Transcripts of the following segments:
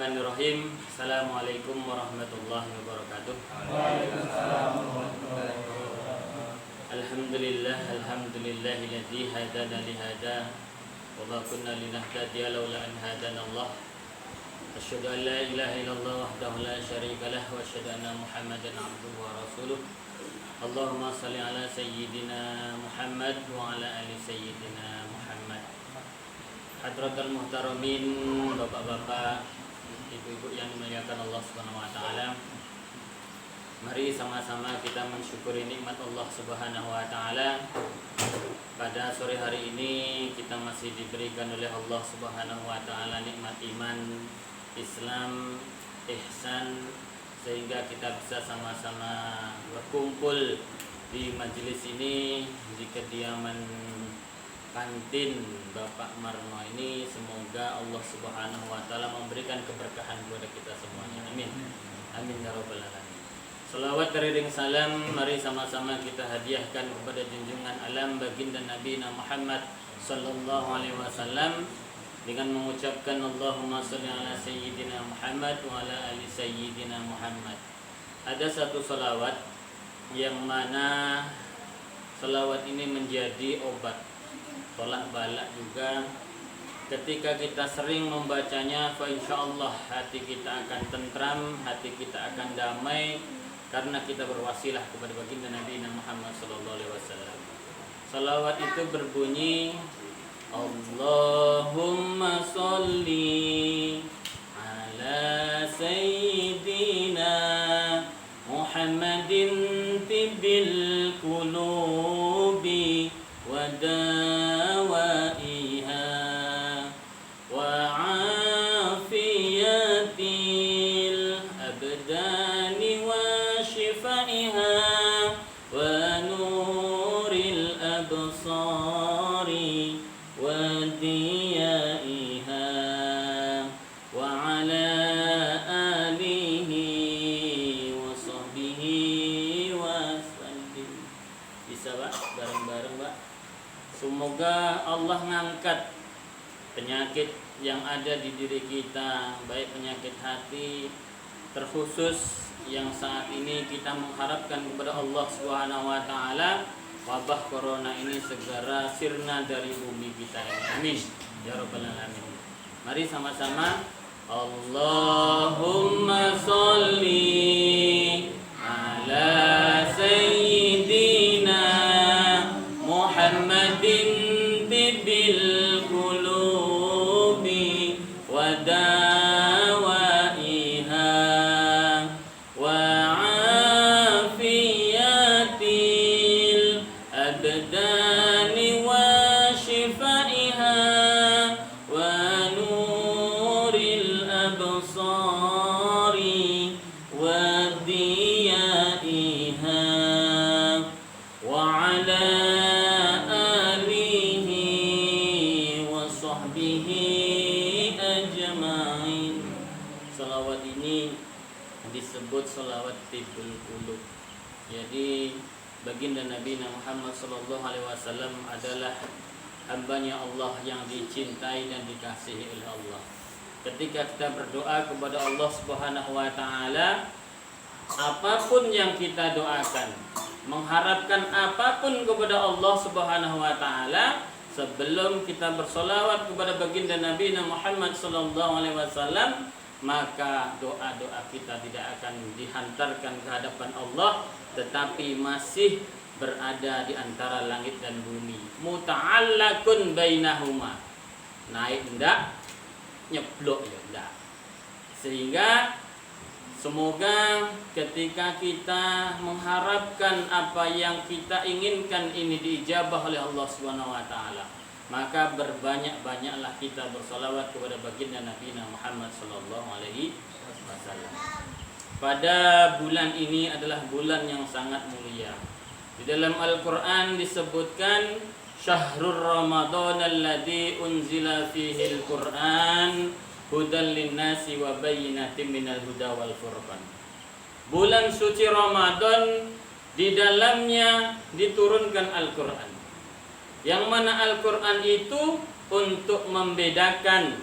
Bismillahirrahmanirrahim. Assalamualaikum warahmatullahi wabarakatuh. Waalaikumsalam warahmatullahi wabarakatuh. Alhamdulillahilladzi hadana lihada wa ma kunna linahtadiya laula an hadana Allah. Asyhadu an la ilaha illallah wahdahu la syarika lah wa asyhadu anna Muhammadan abduhu wa rasuluh. Allahumma shalli ala sayyidina Muhammad wa ala ali sayyidina Muhammad. Hadratul muhtaramin, bapak-bapak, ibu-ibu yang dimuliakan Allah Subhanahu wa taala. Mari sama-sama kita mensyukuri nikmat Allah Subhanahu wa taala. Pada sore hari ini kita masih diberikan oleh Allah Subhanahu wa taala nikmat iman, Islam, ihsan, sehingga kita bisa sama-sama berkumpul di majelis ini di kediaman kantin Bapak Marno ini. Semoga Allah Subhanahu wa taala memberikan keberkahan kepada kita semuanya. Amin. Amin ya rabbal alamin. Salawat teriring salam mari sama-sama kita hadiahkan kepada junjungan alam baginda Nabi Muhammad sallallahu alaihi wasallam dengan mengucapkan Allahumma shalli ala sayyidina Muhammad wa ala ali sayyidina Muhammad. Ada satu salawat yang mana salawat ini menjadi obat tolak balak juga. Ketika kita sering membacanya, fa insyaallah hati kita akan tentram, hati kita akan damai karena kita berwasilah kepada baginda Nabi Muhammad sallallahu alaihi wasallam. Salawat itu berbunyi Allahumma sholli ala sayyidina Muhammadin tibbil qulubi wa dawaiha wa afiyatil abdani wa shifaiha wa nuril absari wa diyaiha wa ala alihi wa sahbihi wa sallim. Bisa Pak? Bareng-bareng Pak. Semoga Allah ngangkat penyakit yang ada di diri kita, baik penyakit hati, terkhusus yang saat ini kita mengharapkan kepada Allah Subhanahu wa taala, wabah corona ini segera sirna dari bumi kita ini. Amin ya rabbal alamin. Mari sama-sama Allahumma sholli ala sayyidina Muhammadin tibbil qulubi wa dawaiha wa afiyatil abdani wa shifaiha wa nuril absari wa diyaiha wa ala ajma'in. Salawat ini disebut salawat tibbul qulub. Jadi baginda Nabi Muhammad sallallahu alaihi wasallam adalah hambanya Allah yang dicintai dan dikasihi oleh Allah. Ketika kita berdoa kepada Allah Subhanahu wa taala, apapun yang kita doakan, mengharapkan apapun kepada Allah Subhanahu wa taala, sebelum kita bersolawat kepada baginda Nabi Muhammad sallallahu alaihi wasallam, maka doa-doa kita tidak akan dihantarkan ke hadapan Allah, tetapi masih berada di antara langit dan bumi. Muta'allaqun bainahuma. Naik enggak, nyeblok ya enggak. Sehingga semoga ketika kita mengharapkan apa yang kita inginkan ini diijabah oleh Allah Subhanahu wa taala, maka berbanyak-banyaklah kita bersolawat kepada baginda Nabi Muhammad sallallahu alaihi wasallam. Pada bulan ini adalah bulan yang sangat mulia. Di dalam Al-Qur'an disebutkan Syahrul Ramadan alladzi unzila fihi al-Qur'an hudan linnasi wa bayyinatin minal huda wal furqan. Bulan suci Ramadan, di dalamnya diturunkan Al-Qur'an. Yang mana Al-Qur'an itu untuk membedakan,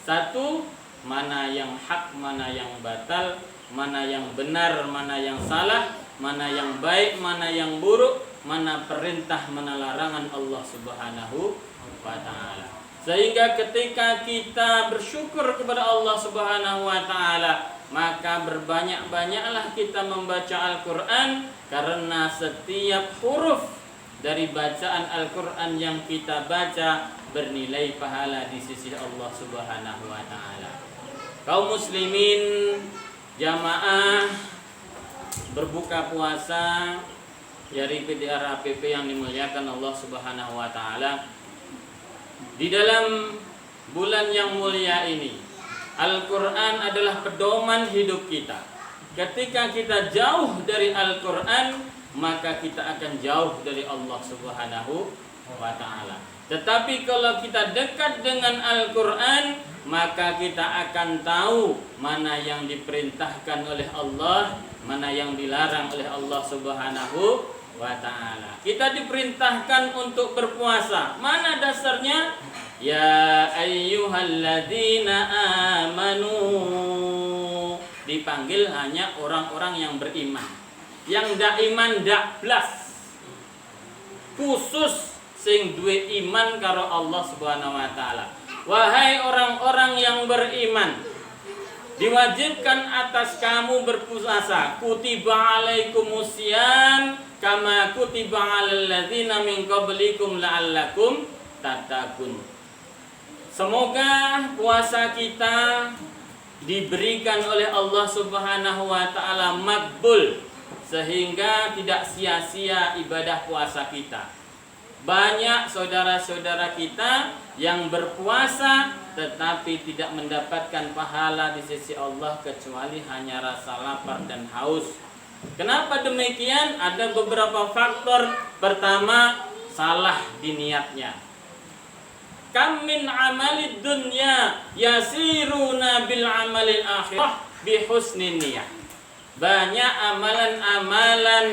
satu, mana yang hak, mana yang batal, mana yang benar, mana yang salah, mana yang baik, mana yang buruk, mana perintah, mana larangan Allah Subhanahu wa taala. Sehingga ketika kita bersyukur kepada Allah Subhanahu wa taala, maka berbanyak-banyaklah kita membaca Al-Qur'an, karena setiap huruf dari bacaan Al-Qur'an yang kita baca bernilai pahala di sisi Allah Subhanahu wa taala. Kaum muslimin jamaah berbuka puasa dari PDR APP yang dimuliakan Allah Subhanahu wa taala, di dalam bulan yang mulia ini Al-Qur'an adalah pedoman hidup kita. Ketika kita jauh dari Al-Qur'an, maka kita akan jauh dari Allah Subhanahu wa taala. Tetapi kalau kita dekat dengan Al-Qur'an, maka kita akan tahu mana yang diperintahkan oleh Allah, mana yang dilarang oleh Allah Subhanahu wa taala. Kita diperintahkan untuk berpuasa. Mana dasarnya? Ya ayyuhalladzina amanu. Dipanggil hanya orang-orang yang beriman. Yang ndak iman ndak blas. Khusus sing duwe iman karo Allah Subhanahu wa taala. Wahai orang-orang yang beriman, diwajibkan atas kamu berpuasa. Kutiba alaikumusiyam kama kutiba alal ladzina min qablikum la'allakum tattaqun. Semoga puasa kita diberikan oleh Allah Subhanahu wa taala makbul, sehingga tidak sia-sia ibadah puasa kita. Banyak saudara-saudara kita yang berpuasa tetapi tidak mendapatkan pahala di sisi Allah kecuali hanya rasa lapar dan haus. Kenapa demikian? Ada beberapa faktor. Pertama, salah di niatnya. Kam min amalid dunya yasiruna bil amalil akhirah bi husnin niyah. Banyak amalan-amalan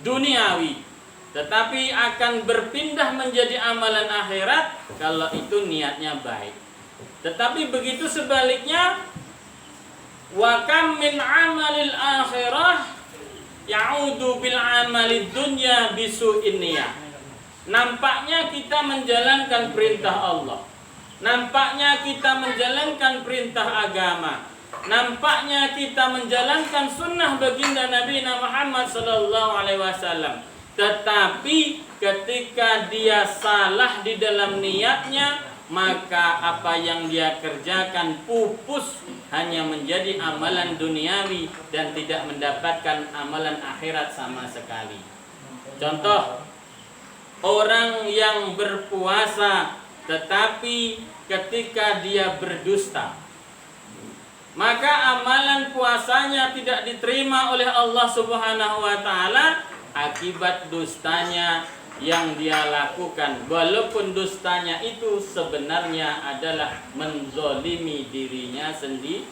duniawi, tetapi akan berpindah menjadi amalan akhirat kalau itu niatnya baik. Tetapi begitu sebaliknya, wa kam min amalil akhirah ya'udu bil amalid dunya bisu'in niyah. Nampaknya kita menjalankan perintah Allah, nampaknya kita menjalankan perintah agama, nampaknya kita menjalankan sunnah baginda Nabi Muhammad SAW. Tetapi ketika dia salah di dalam niatnya, maka apa yang dia kerjakan pupus, hanya menjadi amalan duniawi dan tidak mendapatkan amalan akhirat sama sekali. Contoh, orang yang berpuasa tetapi ketika dia berdusta, maka amalan puasanya tidak diterima oleh Allah Subhanahu wa taala akibat dustanya yang dia lakukan. Walaupun dustanya itu sebenarnya adalah menzolimi dirinya sendiri.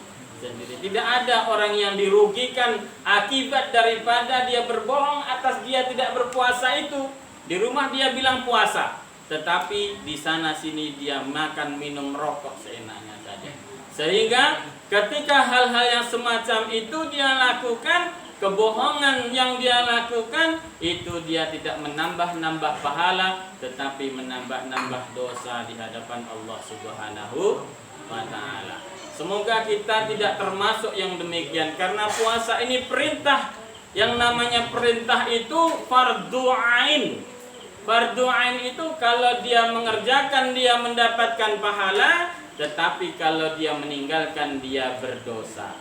Tidak ada orang yang dirugikan akibat daripada dia berbohong atas dia tidak berpuasa itu. Di rumah dia bilang puasa, tetapi di sana sini dia makan minum rokok seenaknya saja. Sehingga ketika hal-hal yang semacam itu dia lakukan, kebohongan yang dia lakukan itu dia tidak menambah-nambah pahala, tetapi menambah-nambah dosa di hadapan Allah Subhanahu wa taala. Semoga kita tidak termasuk yang demikian, karena puasa ini perintah. Yang namanya perintah itu fardhu ain. Fardhu ain itu kalau dia mengerjakan dia mendapatkan pahala, tetapi kalau dia meninggalkan dia berdosa.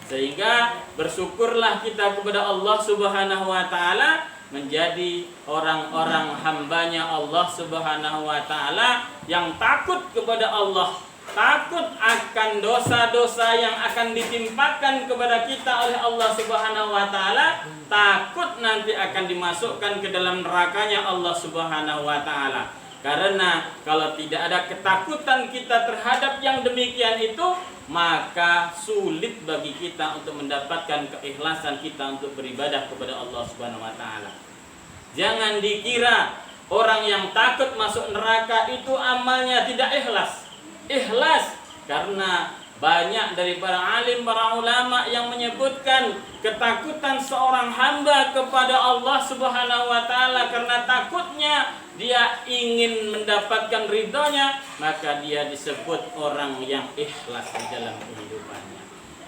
Sehingga bersyukurlah kita kepada Allah Subhanahu wa taala, menjadi orang-orang hambanya Allah Subhanahu wa taala yang takut kepada Allah, takut akan dosa-dosa yang akan ditimpakan kepada kita oleh Allah Subhanahu wa taala, takut nanti akan dimasukkan ke dalam nerakanya Allah Subhanahu wa taala. Karena kalau tidak ada ketakutan kita terhadap yang demikian itu, maka sulit bagi kita untuk mendapatkan keikhlasan kita untuk beribadah kepada Allah Subhanahu wa taala. Jangan dikira Orang yang takut masuk neraka itu amalnya tidak ikhlas. Ikhlas karena banyak dari para alim, para ulama yang menyebutkan ketakutan seorang hamba kepada Allah Subhanahu wa taala karena takutnya dia ingin mendapatkan ridhonya, maka dia disebut orang yang ikhlas di dalam kehidupannya.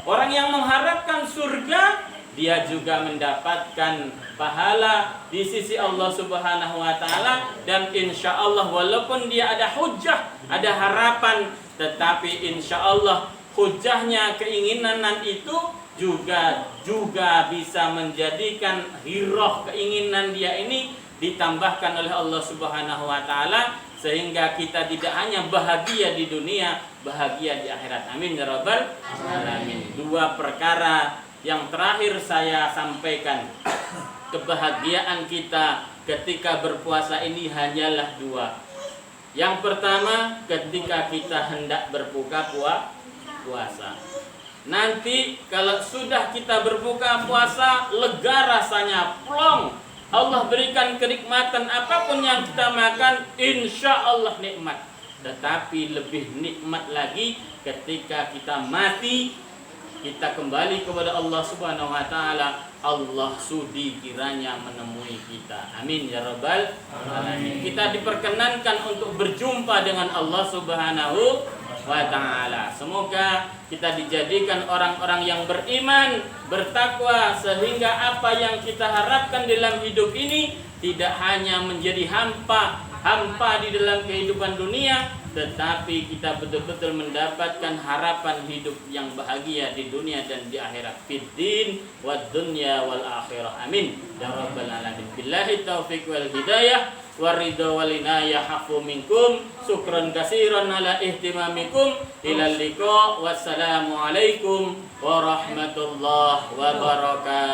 Orang yang mengharapkan surga, dia juga mendapatkan pahala di sisi Allah Subhanahu wa taala, dan insya Allah walaupun dia ada hujjah, ada harapan, tetapi insya Allah hujjahnya, keinginan itu juga bisa menjadikan hiroh keinginan dia ini ditambahkan oleh Allah Subhanahu wa taala, sehingga kita tidak hanya bahagia di dunia, bahagia di akhirat. Amin ya rabbal alamin. Dua perkara yang terakhir saya sampaikan, kebahagiaan kita ketika berpuasa ini hanyalah dua. Yang pertama, ketika kita hendak berbuka puasa. Nanti kalau sudah kita berbuka puasa, lega rasanya, plong. Allah berikan kenikmatan apapun yang kita makan, insya Allah nikmat. Tetapi lebih nikmat lagi ketika kita mati, kita kembali kepada Allah Subhanahu wa taala, Allah sudi kiranya menemui kita. Amin ya rabbal alamin. Kita diperkenankan untuk berjumpa dengan Allah Subhanahu wa taala. Semoga kita dijadikan orang-orang yang beriman, bertakwa, sehingga apa yang kita harapkan dalam hidup ini tidak hanya menjadi hampa di dalam kehidupan dunia, tetapi kita betul-betul mendapatkan harapan hidup yang bahagia di dunia dan di akhirat, fid din wad dunya wal akhirah. Amin ya rabbal alamin. Billahi taufiq wal hidayah waridho wal inayah hafu minkum. Syukran katsiran ala ihtimamikum. Ilal liqa. Wassalamu alaikum warahmatullahi wabarakatuh.